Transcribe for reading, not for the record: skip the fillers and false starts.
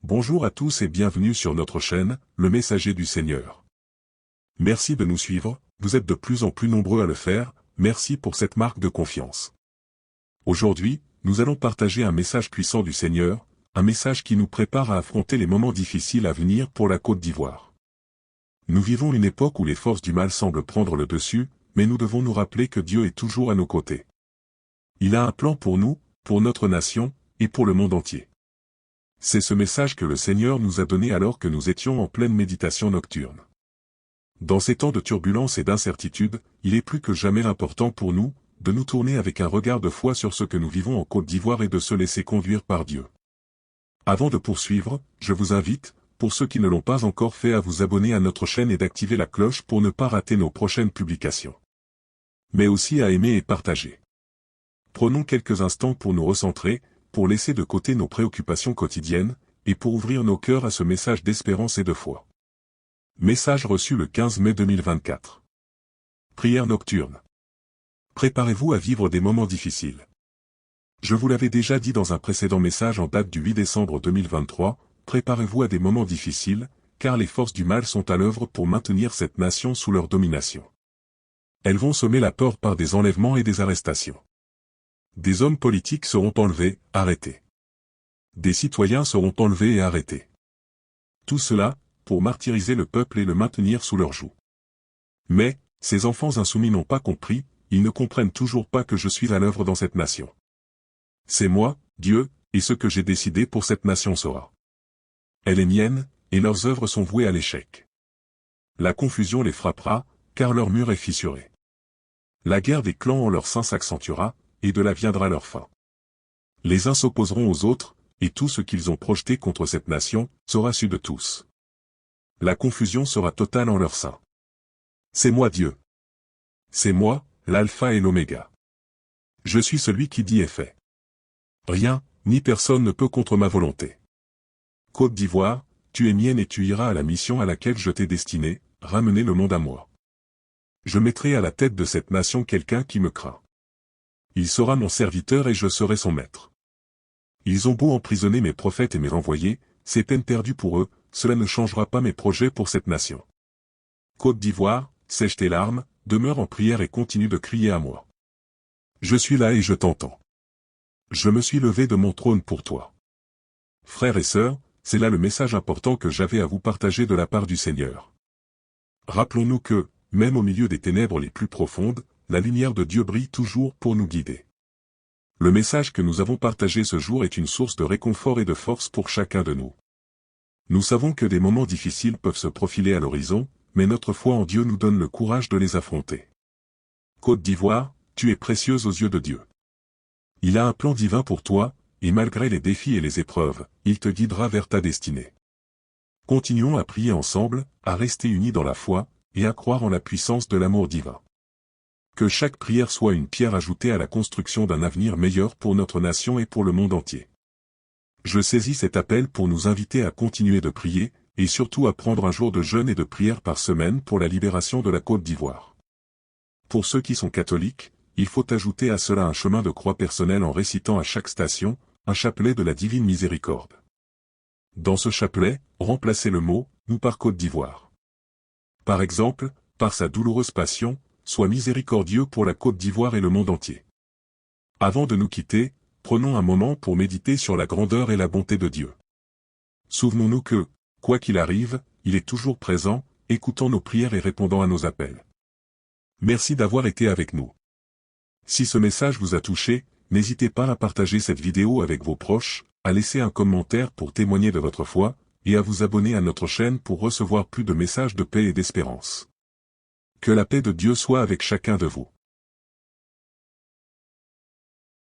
Bonjour à tous et bienvenue sur notre chaîne, Le Messager du Seigneur. Merci de nous suivre, vous êtes de plus en plus nombreux à le faire, merci pour cette marque de confiance. Aujourd'hui, nous allons partager un message puissant du Seigneur, un message qui nous prépare à affronter les moments difficiles à venir pour la Côte d'Ivoire. Nous vivons une époque où les forces du mal semblent prendre le dessus, mais nous devons nous rappeler que Dieu est toujours à nos côtés. Il a un plan pour nous, pour notre nation, et pour le monde entier. C'est ce message que le Seigneur nous a donné alors que nous étions en pleine méditation nocturne. Dans ces temps de turbulence et d'incertitude, il est plus que jamais important pour nous, de nous tourner avec un regard de foi sur ce que nous vivons en Côte d'Ivoire et de se laisser conduire par Dieu. Avant de poursuivre, je vous invite, pour ceux qui ne l'ont pas encore fait, à vous abonner à notre chaîne et d'activer la cloche pour ne pas rater nos prochaines publications. Mais aussi à aimer et partager. Prenons quelques instants pour nous recentrer, pour laisser de côté nos préoccupations quotidiennes, et pour ouvrir nos cœurs à ce message d'espérance et de foi. Message reçu le 15 mai 2024. Prière nocturne. Préparez-vous à vivre des moments difficiles. Je vous l'avais déjà dit dans un précédent message en date du 8 décembre 2023, préparez-vous à des moments difficiles, car les forces du mal sont à l'œuvre pour maintenir cette nation sous leur domination. Elles vont semer la peur par des enlèvements et des arrestations. Des hommes politiques seront enlevés, arrêtés. Des citoyens seront enlevés et arrêtés. Tout cela, pour martyriser le peuple et le maintenir sous leur joug. Mais, ces enfants insoumis n'ont pas compris, ils ne comprennent toujours pas que je suis à l'œuvre dans cette nation. C'est moi, Dieu, et ce que j'ai décidé pour cette nation sera. Elle est mienne, et leurs œuvres sont vouées à l'échec. La confusion les frappera, car leur mur est fissuré. La guerre des clans en leur sein s'accentuera, et de là viendra leur fin. Les uns s'opposeront aux autres, et tout ce qu'ils ont projeté contre cette nation sera su de tous. La confusion sera totale en leur sein. C'est moi Dieu. C'est moi, l'alpha et l'oméga. Je suis celui qui dit et fait. Rien, ni personne ne peut contre ma volonté. Côte d'Ivoire, tu es mienne et tu iras à la mission à laquelle je t'ai destiné, ramener le monde à moi. Je mettrai à la tête de cette nation quelqu'un qui me craint. Il sera mon serviteur et je serai son maître. Ils ont beau emprisonner mes prophètes et mes envoyés, c'est peine perdue pour eux, cela ne changera pas mes projets pour cette nation. Côte d'Ivoire, sèche tes larmes, demeure en prière et continue de crier à moi. Je suis là et je t'entends. Je me suis levé de mon trône pour toi. Frères et sœurs, c'est là le message important que j'avais à vous partager de la part du Seigneur. Rappelons-nous que, même au milieu des ténèbres les plus profondes, la lumière de Dieu brille toujours pour nous guider. Le message que nous avons partagé ce jour est une source de réconfort et de force pour chacun de nous. Nous savons que des moments difficiles peuvent se profiler à l'horizon, mais notre foi en Dieu nous donne le courage de les affronter. Côte d'Ivoire, tu es précieuse aux yeux de Dieu. Il a un plan divin pour toi, et malgré les défis et les épreuves, il te guidera vers ta destinée. Continuons à prier ensemble, à rester unis dans la foi, et à croire en la puissance de l'amour divin. Que chaque prière soit une pierre ajoutée à la construction d'un avenir meilleur pour notre nation et pour le monde entier. Je saisis cet appel pour nous inviter à continuer de prier, et surtout à prendre un jour de jeûne et de prière par semaine pour la libération de la Côte d'Ivoire. Pour ceux qui sont catholiques, il faut ajouter à cela un chemin de croix personnel en récitant à chaque station, un chapelet de la divine miséricorde. Dans ce chapelet, remplacez le mot « nous » par Côte d'Ivoire. Par exemple, par sa douloureuse passion, sois miséricordieux pour la Côte d'Ivoire et le monde entier. Avant de nous quitter, prenons un moment pour méditer sur la grandeur et la bonté de Dieu. Souvenons-nous que, quoi qu'il arrive, il est toujours présent, écoutant nos prières et répondant à nos appels. Merci d'avoir été avec nous. Si ce message vous a touché, n'hésitez pas à partager cette vidéo avec vos proches, à laisser un commentaire pour témoigner de votre foi, et à vous abonner à notre chaîne pour recevoir plus de messages de paix et d'espérance. Que la paix de Dieu soit avec chacun de vous.